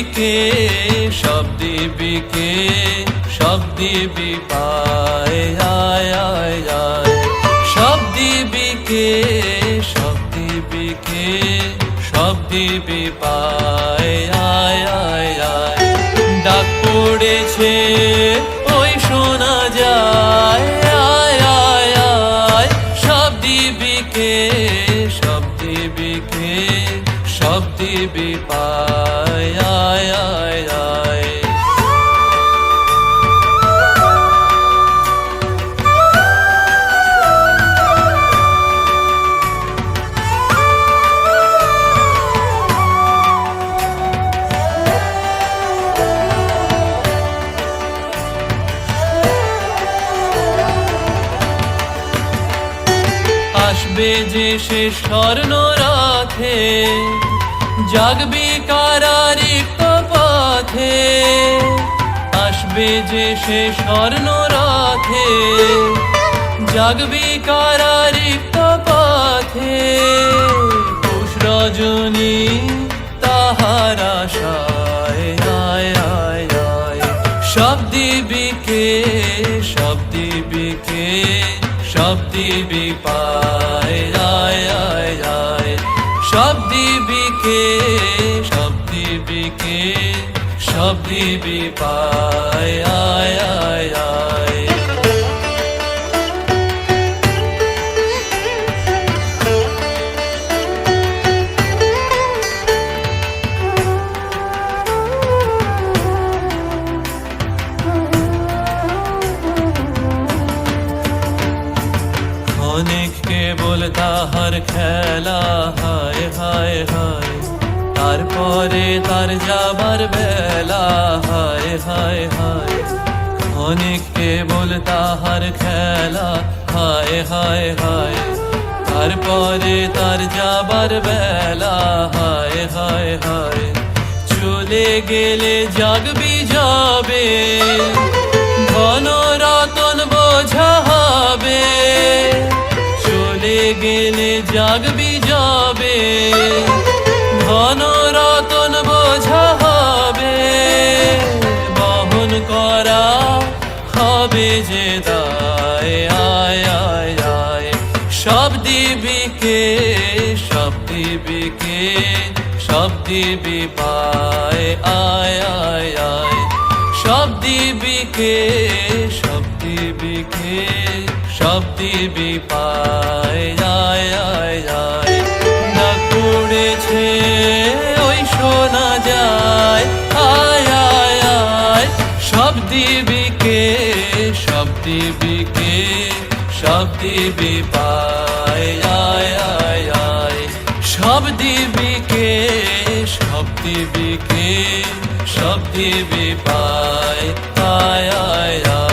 দিবিকে সব দিবিকে সব দিবি পায় আয় আয় আয় সব দিবিকে সব দিবিকে সব দিবি পায় আয় আয় আয় ডাক পড়েছে ওই শোনা যায় আয় আয় আয় সব দিবিকে সব দিবিকে সব দিবি পায় আয় আয় আয় আসবে যে সে স্বর্ণ রাতে জাগবি কারারিক্ত পথে আসবে যে সে স্বর্ণ রাতে জাগবি কারারিক্ত পথে পৌষ রজনী তাহার আশায় আয় আয় আয় সব দিবিকে সব দিবিকে সব দিবি পায় আয় আয় আয় সব দিবিকে সব দিবিকে সব দিবি পায় আয় আয় আয় অনেক কেবল তাহার খেলা হায় হায় হায় তারপরে তার যাবার বেলা হায় হায় হায় অনেক কেবল তাহার খেলা হায় হায় হায় তারপরে তার যাবার বেলা হায় হায় হায় চলে গেলে জাগবি যাবে ধন রতন বোঝা হবে চলে গেলে জাগবি যাবে ধন রতন বোঝা হবে বহন করা হবে যে দায় আয় আয় আয় সব দিবিকে সব দিবিকে সব দিবি পায় আয় আয় আয় সব দিবিকে সব দিবিকে সব দিবি পায় আয় আয় আয় ডাক পড়েছে ওই শোনা যায় আয় আয় আয় সব দিবিকে সব দিবিকে সব দিবি পায় আয় আয় আয় সব দিবিকে সব দিবিকে সব দিবি পায় আয় আয় আয়